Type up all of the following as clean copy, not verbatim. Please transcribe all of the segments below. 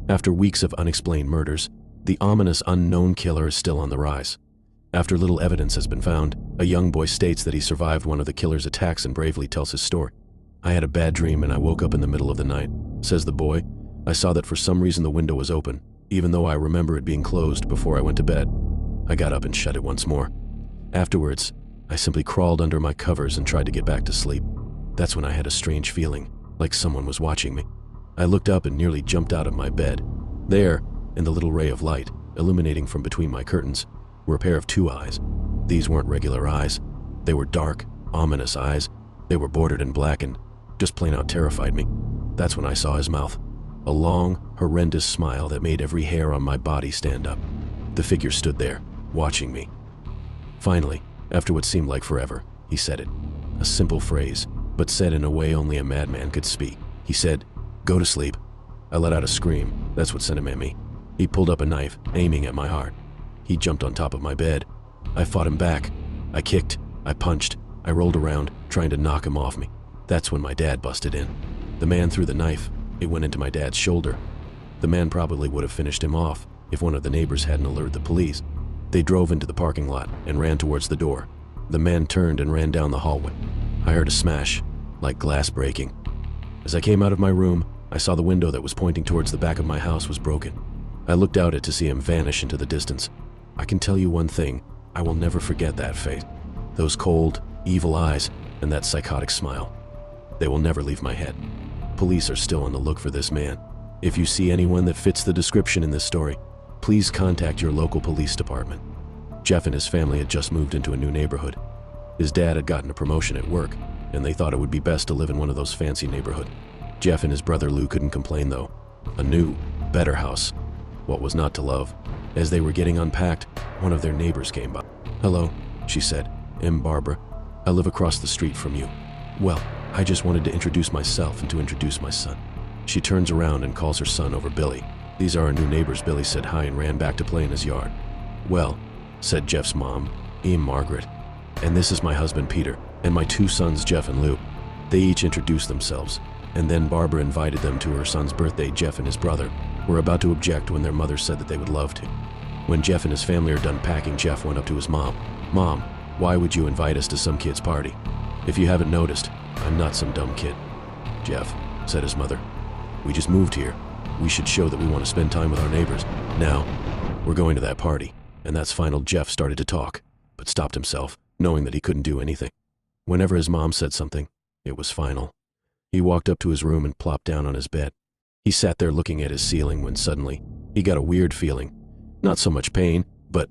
After weeks of unexplained murders, the ominous unknown killer is still on the rise. After little evidence has been found, a young boy states that he survived one of the killer's attacks and bravely tells his story. "I had a bad dream and I woke up in the middle of the night," says the boy. "I saw that for some reason the window was open, even though I remember it being closed before I went to bed. I got up and shut it once more. Afterwards, I simply crawled under my covers and tried to get back to sleep. That's when I had a strange feeling, like someone was watching me. I looked up and nearly jumped out of my bed. There, in the little ray of light, illuminating from between my curtains, were a pair of two eyes. These weren't regular eyes. They were dark, ominous eyes. They were bordered and blackened, just plain out terrified me. That's when I saw his mouth. A long, horrendous smile that made every hair on my body stand up. The figure stood there, watching me. Finally, after what seemed like forever, he said it. A simple phrase, but said in a way only a madman could speak. He said, 'Go to sleep.' I let out a scream. That's what sent him at me. He pulled up a knife, aiming at my heart. He jumped on top of my bed. I fought him back. I kicked, I punched, I rolled around, trying to knock him off me. That's when my dad busted in. The man threw the knife. It went into my dad's shoulder. The man probably would have finished him off if one of the neighbors hadn't alerted the police. They drove into the parking lot and ran towards the door. The man turned and ran down the hallway. I heard a smash, like glass breaking. As I came out of my room, I saw the window that was pointing towards the back of my house was broken. I looked out to see him vanish into the distance. I can tell you one thing, I will never forget that face. Those cold, evil eyes, and that psychotic smile. They will never leave my head. Police are still on the look for this man. If you see anyone that fits the description in this story, please contact your local police department." Jeff and his family had just moved into a new neighborhood. His dad had gotten a promotion at work, and they thought it would be best to live in one of those fancy neighborhoods. Jeff and his brother Lou couldn't complain though. A new, better house. What was not to love? As they were getting unpacked, one of their neighbors came by. "Hello," she said. "I'm Barbara. I live across the street from you. Well, I just wanted to introduce myself and to introduce my son." She turns around and calls her son over Billy. "These are our new neighbors." Billy said hi and ran back to play in his yard. "Well," said Jeff's mom, "I'm Margaret. And this is my husband Peter, and my two sons Jeff and Lou." They each introduced themselves, and then Barbara invited them to her son's birthday. Jeff and his brother were about to object when their mother said that they would love to. When Jeff and his family are done packing, Jeff went up to his mom. "Mom, why would you invite us to some kid's party? If you haven't noticed, I'm not some dumb kid." "Jeff," said his mother, "we just moved here. We should show that we want to spend time with our neighbors. Now, we're going to that party." And that's final. Jeff started to talk, but stopped himself, knowing that he couldn't do anything. Whenever his mom said something, it was final. He walked up to his room and plopped down on his bed. He sat there looking at his ceiling when suddenly, he got a weird feeling. Not so much pain, but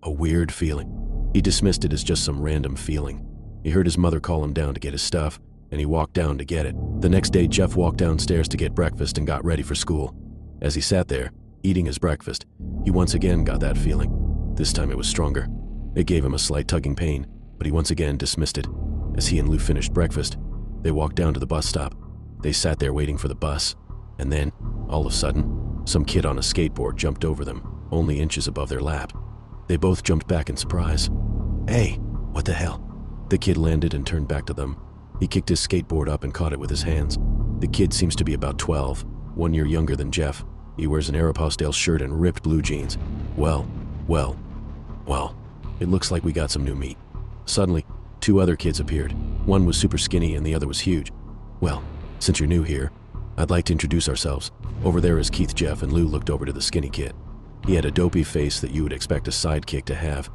a weird feeling. He dismissed it as just some random feeling. He heard his mother call him down to get his stuff, and he walked down to get it. The next day, Jeff walked downstairs to get breakfast and got ready for school. As he sat there, eating his breakfast, he once again got that feeling. This time it was stronger. It gave him a slight tugging pain, but he once again dismissed it. As he and Lou finished breakfast, they walked down to the bus stop. They sat there waiting for the bus, and then, all of a sudden, some kid on a skateboard jumped over them, only inches above their lap. They both jumped back in surprise. "Hey, what the hell?" The kid landed and turned back to them. He kicked his skateboard up and caught it with his hands. The kid seems to be about 12, 1 year younger than Jeff. He wears an Aeropostale shirt and ripped blue jeans. Well, it looks like we got some new meat. Suddenly, 2 other kids appeared. One was super skinny and the other was huge. "Well, since you're new here, I'd like to introduce ourselves. Over there is Keith." Jeff and Lou looked over to the skinny kid. He had a dopey face that you would expect a sidekick to have.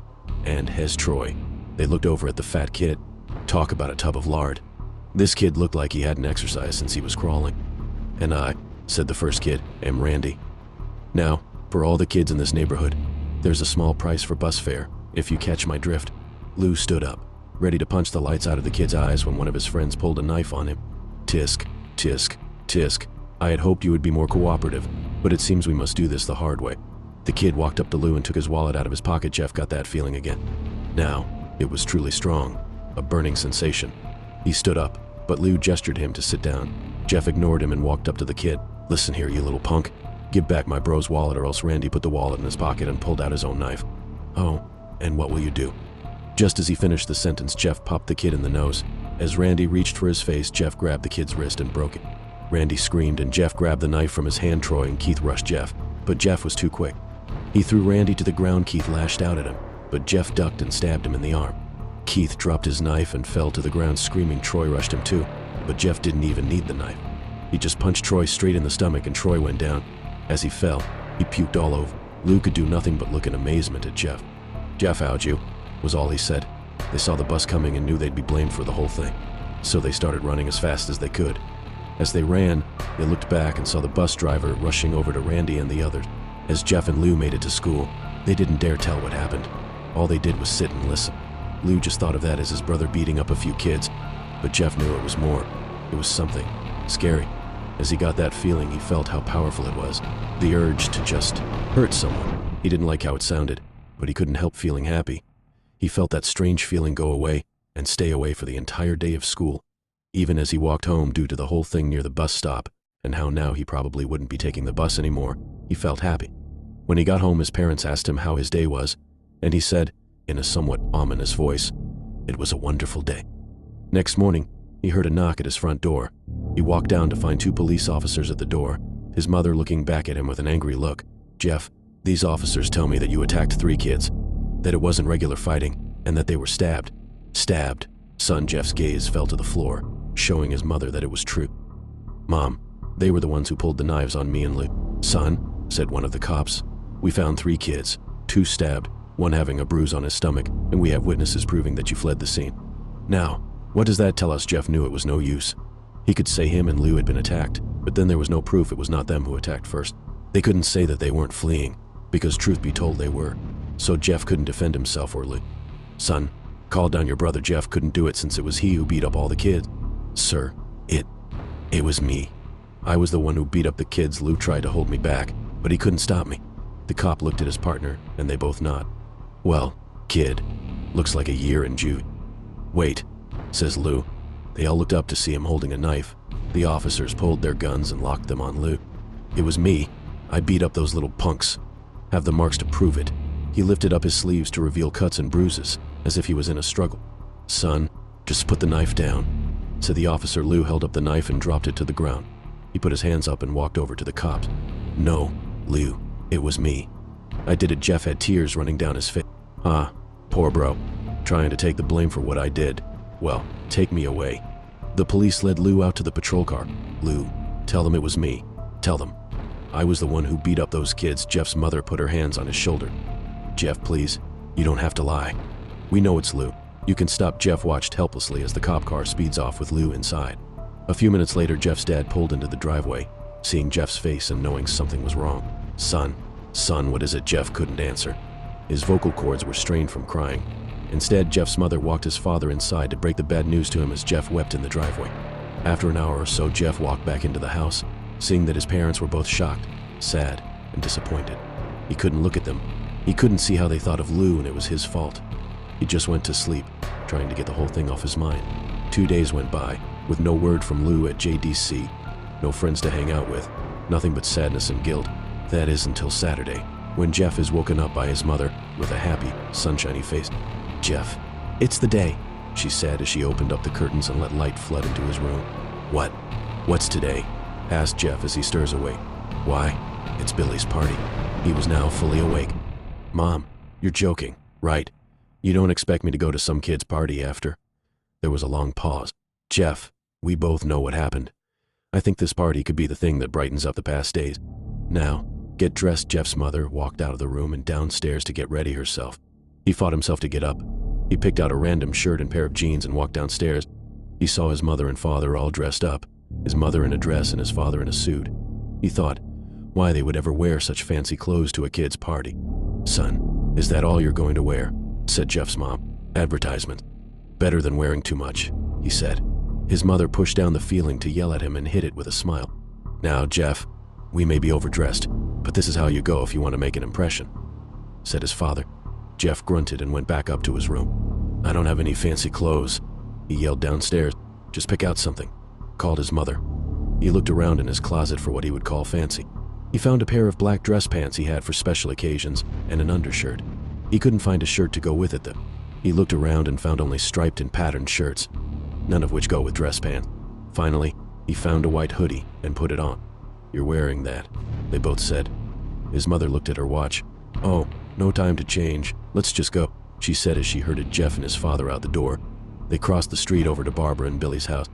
And Hez Troy. They looked over at the fat kid. Talk about a tub of lard. This kid looked like he hadn't exercised since he was crawling. "And I," said the first kid, "am Randy. Now, for all the kids in this neighborhood, there's a small price for bus fare, if you catch my drift." Lou stood up, ready to punch the lights out of the kid's eyes when one of his friends pulled a knife on him. "Tisk, tisk, tisk. I had hoped you would be more cooperative, but it seems we must do this the hard way." The kid walked up to Lou and took his wallet out of his pocket. Jeff got that feeling again. Now, it was truly strong, a burning sensation. He stood up, but Lou gestured him to sit down. Jeff ignored him and walked up to the kid. "Listen here, you little punk. Give back my bro's wallet or else." Randy put the wallet in his pocket and pulled out his own knife. "Oh, and what will you do?" Just as he finished the sentence, Jeff popped the kid in the nose. As Randy reached for his face, Jeff grabbed the kid's wrist and broke it. Randy screamed, and Jeff grabbed the knife from his hand. Troy and Keith rushed Jeff, but Jeff was too quick. He threw Randy to the ground. Keith lashed out at him, but Jeff ducked and stabbed him in the arm. Keith dropped his knife and fell to the ground screaming. Troy rushed him too, but Jeff didn't even need the knife. He just punched Troy straight in the stomach, and Troy went down. As he fell, he puked all over. Lou could do nothing but look in amazement at Jeff. "Jeff, how'd you?" was all he said. They saw the bus coming and knew they'd be blamed for the whole thing, so they started running as fast as they could. As they ran, they looked back and saw the bus driver rushing over to Randy and the others. As Jeff and Lou made it to school, they didn't dare tell what happened. All they did was sit and listen. Lou just thought of that as his brother beating up a few kids, but Jeff knew it was more. It was something scary. As he got that feeling, he felt how powerful it was. The urge to just hurt someone. He didn't like how it sounded, but he couldn't help feeling happy. He felt that strange feeling go away and stay away for the entire day of school, even as he walked home due to the whole thing near the bus stop and how now he probably wouldn't be taking the bus anymore. He felt happy. When he got home, his parents asked him how his day was, and he said, in a somewhat ominous voice, it was a wonderful day. Next morning, he heard a knock at his front door. He walked down to find 2 police officers at the door, his mother looking back at him with an angry look. "Jeff, these officers tell me that you attacked 3 kids, that it wasn't regular fighting, and that they were stabbed." "Stabbed?" Son Jeff's gaze fell to the floor, showing his mother that it was true. "Mom, they were the ones who pulled the knives on me and Lou." "Son," said one of the cops, "we found 3 kids, 2 stabbed, 1 having a bruise on his stomach, and we have witnesses proving that you fled the scene." Now, what does that tell us? Jeff knew it was no use. He could say him and Lou had been attacked, but then there was no proof it was not them who attacked first. They couldn't say that they weren't fleeing, because truth be told they were, so Jeff couldn't defend himself or Lou. "Son, call down your brother. Jeff couldn't do it since it was he who beat up all the kids." "Sir, it was me. I was the one who beat up the kids. Lou tried to hold me back, but he couldn't stop me." The cop looked at his partner, and they both nodded. "Well, kid, looks like a year in juvie." "Wait," says Lou. They all looked up to see him holding a knife. The officers pulled their guns and locked them on Lou. "It was me. I beat up those little punks. Have the marks to prove it." He lifted up his sleeves to reveal cuts and bruises, as if he was in a struggle. "Son, just put the knife down," said the officer. Lou held up the knife and dropped it to the ground. He put his hands up and walked over to the cops. "No, Lou, it was me. I did it." Jeff had tears running down his face. "Ah, poor bro. Trying to take the blame for what I did. Well, take me away." The police led Lou out to the patrol car. "Lou, tell them it was me. Tell them. I was the one who beat up those kids." Jeff's mother put her hands on his shoulder. "Jeff, please, you don't have to lie. We know it's Lou. You can stop." Jeff watched helplessly as the cop car speeds off with Lou inside. A few minutes later, Jeff's dad pulled into the driveway, seeing Jeff's face and knowing something was wrong. Son, what is it?" Jeff couldn't answer. His vocal cords were strained from crying. Instead, Jeff's mother walked his father inside to break the bad news to him as Jeff wept in the driveway. After an hour or so, Jeff walked back into the house, seeing that his parents were both shocked, sad, and disappointed. He couldn't look at them. He couldn't see how they thought of Lou and it was his fault. He just went to sleep, trying to get the whole thing off his mind. 2 days went by, with no word from Lou at JDC, no friends to hang out with, nothing but sadness and guilt. That is until Saturday, when Jeff is woken up by his mother with a happy, sunshiny face. "Jeff, it's the day," she said as she opened up the curtains and let light flood into his room. What's today?" asked Jeff as he stirs awake. "Why, it's Billy's party." He was now fully awake. "Mom, you're joking, right? You don't expect me to go to some kid's party after?" There was a long pause. "Jeff, we both know what happened. I think this party could be the thing that brightens up the past days. Now, get dressed." Jeff's mother walked out of the room and downstairs to get ready herself. He fought himself to get up. He picked out a random shirt and pair of jeans and walked downstairs. He saw his mother and father all dressed up, his mother in a dress and his father in a suit. He thought, why they would ever wear such fancy clothes to a kid's party. "Son, is that all you're going to wear?" said Jeff's mom. "Advertisement. Better than wearing too much," he said. His mother pushed down the feeling to yell at him and hid it with a smile. "Now, Jeff, we may be overdressed, but this is how you go if you want to make an impression," said his father. Jeff grunted and went back up to his room. "I don't have any fancy clothes," he yelled downstairs. "Just pick out something," called his mother. He looked around in his closet for what he would call fancy. He found a pair of black dress pants he had for special occasions and an undershirt. He couldn't find a shirt to go with it though. He looked around and found only striped and patterned shirts, none of which go with dress pants. Finally, He found a white hoodie and put it on. "You're wearing that," they both said. His mother looked at her watch. "Oh, no time to change. Let's just go," she said as she herded Jeff and his father out the door. They crossed the street over to Barbara and Billy's house.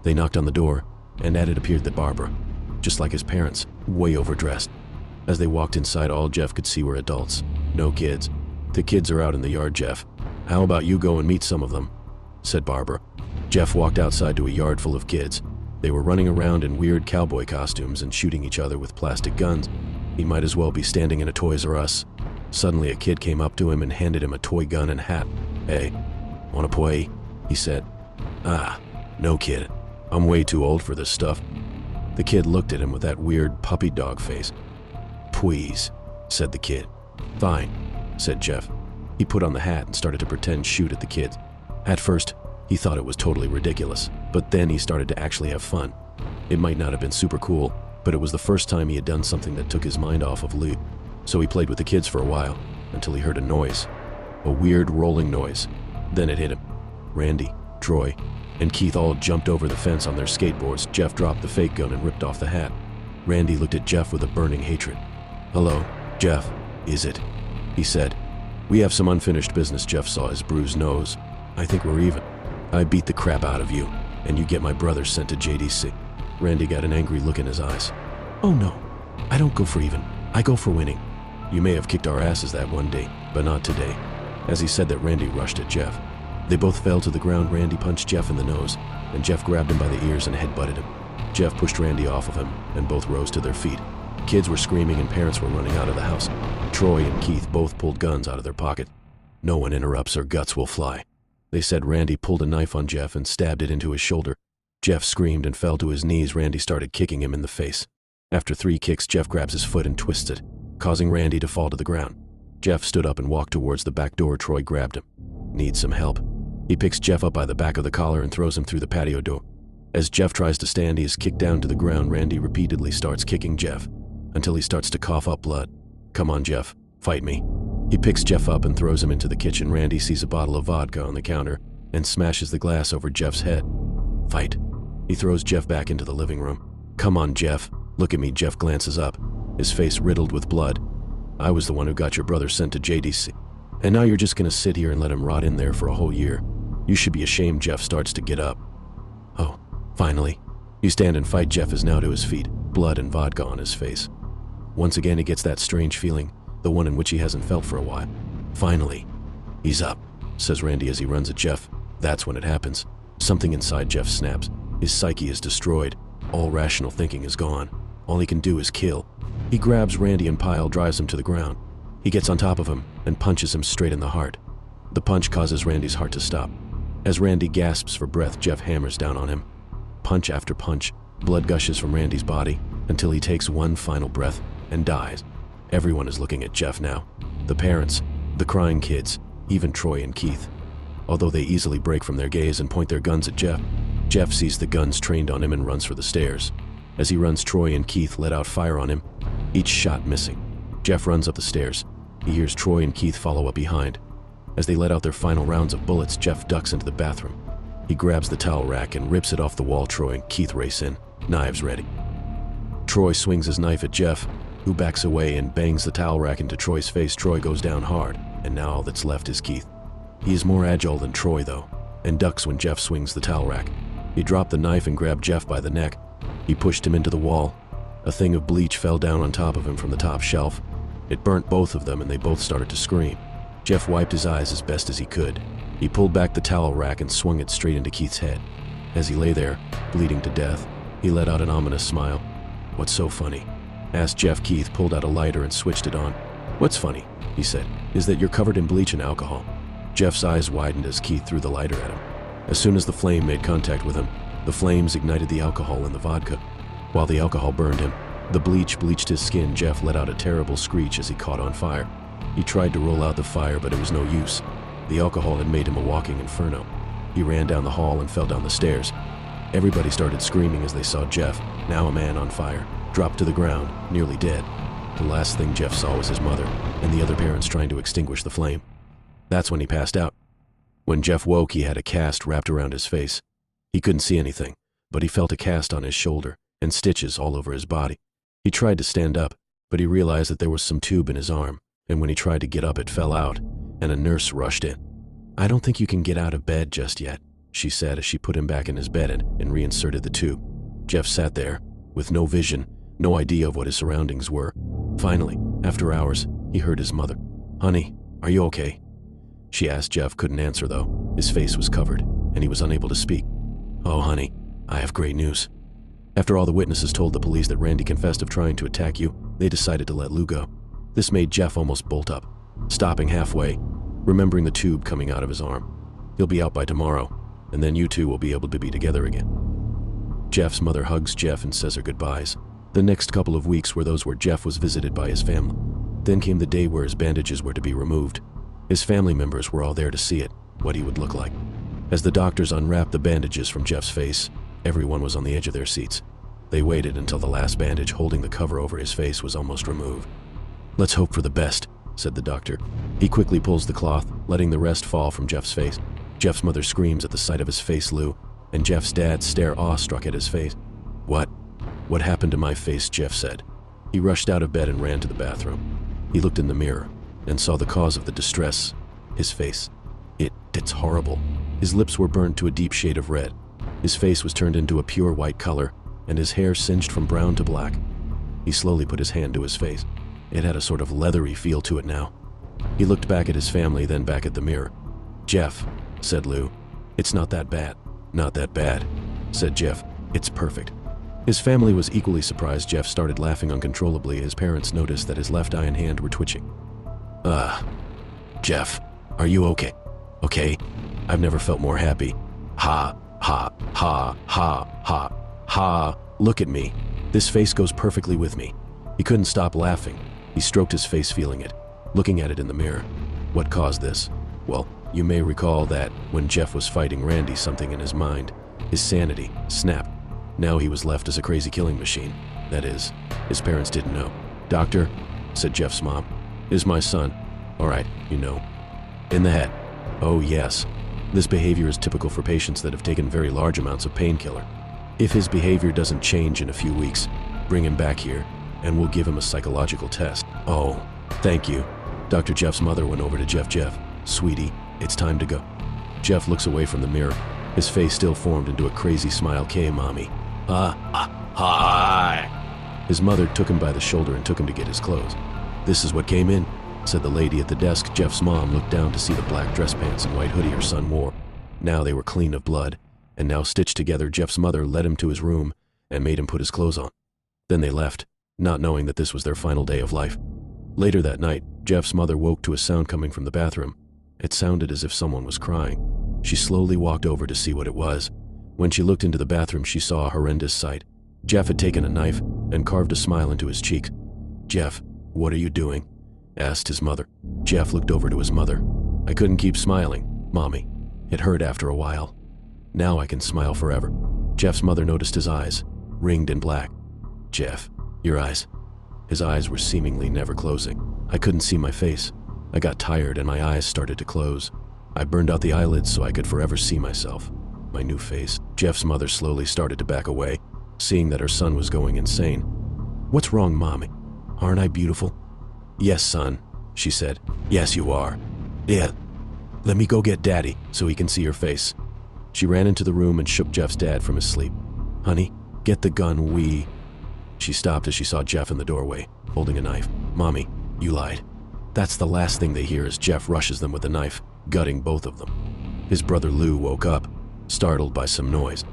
They knocked on the door, and at it appeared that Barbara, just like his parents, way overdressed. As they walked inside, all Jeff could see were adults, no kids. "The kids are out in the yard, Jeff. How about you go and meet some of them?" said Barbara. Jeff walked outside to a yard full of kids. They were running around in weird cowboy costumes and shooting each other with plastic guns. He might as well be standing in a Toys R Us. Suddenly a kid came up to him and handed him a toy gun and hat. "Hey, wanna play?" he said. "Ah, no kid. I'm way too old for this stuff." The kid looked at him with that weird puppy dog face. "Please," said the kid. "Fine," said Jeff. He put on the hat and started to pretend shoot at the kids. At first, he thought it was totally ridiculous, but then he started to actually have fun. It might not have been super cool, but it was the first time he had done something that took his mind off of Lou. So he played with the kids for a while, until he heard a noise. A weird rolling noise. Then it hit him. Randy, Troy, and Keith all jumped over the fence on their skateboards. Jeff dropped the fake gun and ripped off the hat. Randy looked at Jeff with a burning hatred. "Hello, Jeff, is it?" he said. "We have some unfinished business." Jeff saw his bruised nose. "I think we're even. I beat the crap out of you, and you get my brother sent to JDC. Randy got an angry look in his eyes. "Oh no, I don't go for even. I go for winning. You may have kicked our asses that one day, but not today." As he said that, Randy rushed at Jeff. They both fell to the ground. Randy punched Jeff in the nose, and Jeff grabbed him by the ears and headbutted him. Jeff pushed Randy off of him, and both rose to their feet. Kids were screaming and parents were running out of the house. Troy and Keith both pulled guns out of their pocket. "No one interrupts or guts will fly," they said. Randy pulled a knife on Jeff and stabbed it into his shoulder. Jeff screamed and fell to his knees. Randy started kicking him in the face. After 3 kicks, Jeff grabs his foot and twists it, causing Randy to fall to the ground. Jeff stood up and walked towards the back door. Troy grabbed him. "Need some help?" He picks Jeff up by the back of the collar and throws him through the patio door. As Jeff tries to stand, he is kicked down to the ground. Randy repeatedly starts kicking Jeff until he starts to cough up blood. "Come on, Jeff, fight me." He picks Jeff up and throws him into the kitchen. Randy sees a bottle of vodka on the counter and smashes the glass over Jeff's head. "Fight." He throws Jeff back into the living room. "Come on, Jeff. Look at me." Jeff glances up, his face riddled with blood. "I was the one who got your brother sent to JDC. And now you're just gonna sit here and let him rot in there for a whole year. You should be ashamed." Jeff starts to get up. "Oh, finally." You stand and fight. Jeff is now to his feet, blood and vodka on his face. Once again he gets that strange feeling, the one in which he hasn't felt for a while. "Finally." "He's up," says Randy as he runs at Jeff. That's when it happens. Something inside Jeff snaps. His psyche is destroyed. All rational thinking is gone. All he can do is kill. He grabs Randy and pile drives him to the ground. He gets on top of him and punches him straight in the heart. The punch causes Randy's heart to stop. As Randy gasps for breath, Jeff hammers down on him. Punch after punch, blood gushes from Randy's body until he takes one final breath and dies. Everyone is looking at Jeff now. The parents, the crying kids, even Troy and Keith. Although they easily break from their gaze and point their guns at Jeff, Jeff sees the guns trained on him and runs for the stairs. As he runs, Troy and Keith let out fire on him, each shot missing. Jeff runs up the stairs. He hears Troy and Keith follow up behind. As they let out their final rounds of bullets, Jeff ducks into the bathroom. He grabs the towel rack and rips it off the wall. Troy and Keith race in, knives ready. Troy swings his knife at Jeff, who backs away and bangs the towel rack into Troy's face. Troy goes down hard, and now all that's left is Keith. He is more agile than Troy, though, and ducks when Jeff swings the towel rack. He dropped the knife and grabbed Jeff by the neck. He pushed him into the wall. A thing of bleach fell down on top of him from the top shelf. It burnt both of them, and they both started to scream. Jeff wiped his eyes as best as he could. He pulled back the towel rack and swung it straight into Keith's head. As he lay there, bleeding to death, he let out an ominous smile. "What's so funny?" asked Jeff. Keith pulled out a lighter and switched it on. "What's funny," he said, "is that you're covered in bleach and alcohol." Jeff's eyes widened as Keith threw the lighter at him. As soon as the flame made contact with him, the flames ignited the alcohol in the vodka. While the alcohol burned him, the bleach bleached his skin. Jeff let out a terrible screech as he caught on fire. He tried to roll out the fire, but it was no use. The alcohol had made him a walking inferno. He ran down the hall and fell down the stairs. Everybody started screaming as they saw Jeff, now a man on fire, drop to the ground, nearly dead. The last thing Jeff saw was his mother and the other parents trying to extinguish the flame. That's when he passed out. When Jeff woke, he had a cast wrapped around his face. He couldn't see anything, but he felt a cast on his shoulder and stitches all over his body. He tried to stand up, but he realized that there was some tube in his arm, and when he tried to get up, it fell out, and a nurse rushed in. "I don't think you can get out of bed just yet," she said as she put him back in his bed and reinserted the tube. Jeff sat there, with no vision, no idea of what his surroundings were. Finally, after hours, he heard his mother. "Honey, are you okay?" She asked. Jeff couldn't answer though. His face was covered, and he was unable to speak. "Oh, honey, I have great news." After all the witnesses told the police that Randy confessed of trying to attack you, they decided to let Lou go. This made Jeff almost bolt up, stopping halfway, remembering the tube coming out of his arm. He'll be out by tomorrow, and then you two will be able to be together again. Jeff's mother hugs Jeff and says her goodbyes. The next couple of weeks were those where Jeff was visited by his family. Then came the day where his bandages were to be removed. His family members were all there to see it, what he would look like. As the doctors unwrapped the bandages from Jeff's face, everyone was on the edge of their seats. They waited until the last bandage holding the cover over his face was almost removed. "Let's hope for the best," said the doctor. He quickly pulls the cloth, letting the rest fall from Jeff's face. Jeff's mother screams at the sight of his face, Lou, and Jeff's dad stare awestruck at his face. What happened to my face?" Jeff said. He rushed out of bed and ran to the bathroom. He looked in the mirror and saw the cause of the distress, his face. It's horrible. His lips were burned to a deep shade of red. His face was turned into a pure white color, and his hair singed from brown to black. He slowly put his hand to his face. It had a sort of leathery feel to it now. He looked back at his family, then back at the mirror. "Jeff," said Lou. "It's not that bad." "Not that bad," said Jeff. "It's perfect." His family was equally surprised. Jeff started laughing uncontrollably. His parents noticed that his left eye and hand were twitching. Jeff, are you okay?" "Okay. I've never felt more happy." Ha, ha, ha, ha, ha, ha. "Look at me. This face goes perfectly with me." He couldn't stop laughing. He stroked his face, feeling it, looking at it in the mirror. What caused this? Well, you may recall that when Jeff was fighting Randy, something in his mind, his sanity, snapped. Now he was left as a crazy killing machine. That is, his parents didn't know. "Doctor," said Jeff's mom, "is my son all right, in the head?" "Oh, yes. This behavior is typical for patients that have taken very large amounts of painkiller. If his behavior doesn't change in a few weeks, bring him back here, and we'll give him a psychological test." "Oh, thank you." Dr. Jeff's mother went over to Jeff, "Sweetie, it's time to go." Jeff looks away from the mirror. His face still formed into a crazy smile. "K, mommy." Hi." His mother took him by the shoulder and took him to get his clothes. "This is what came in," said the lady at the desk. Jeff's mom looked down to see the black dress pants and white hoodie her son wore. Now they were clean of blood, and now stitched together. Jeff's mother led him to his room and made him put his clothes on. Then they left, not knowing that this was their final day of life. Later that night, Jeff's mother woke to a sound coming from the bathroom. It sounded as if someone was crying. She slowly walked over to see what it was. When she looked into the bathroom, she saw a horrendous sight. Jeff had taken a knife and carved a smile into his cheeks. "Jeff, what are you doing?" asked his mother. Jeff looked over to his mother. "I couldn't keep smiling, Mommy. It hurt after a while. Now I can smile forever." Jeff's mother noticed his eyes, ringed in black. "Jeff, your eyes." His eyes were seemingly never closing. "I couldn't see my face. I got tired and my eyes started to close. I burned out the eyelids so I could forever see myself. My new face." Jeff's mother slowly started to back away, seeing that her son was going insane. "What's wrong, Mommy? Aren't I beautiful?" "Yes, son," she said. "Yes, you are. Yeah. Let me go get Daddy so he can see your face." She ran into the room and shook Jeff's dad from his sleep. "Honey, get the gun, She stopped as she saw Jeff in the doorway, holding a knife. "Mommy, you lied." That's the last thing they hear as Jeff rushes them with a knife, gutting both of them. His brother Lou woke up, startled by some noise.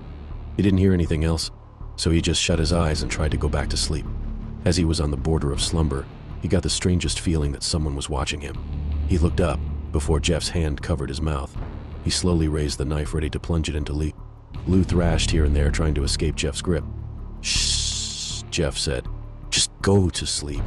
He didn't hear anything else, so he just shut his eyes and tried to go back to sleep. As he was on the border of slumber, he got the strangest feeling that someone was watching him. He looked up before Jeff's hand covered his mouth. He slowly raised the knife, ready to plunge it into Lee. Lou thrashed here and there, trying to escape Jeff's grip. "Shh," Jeff said. "Just go to sleep."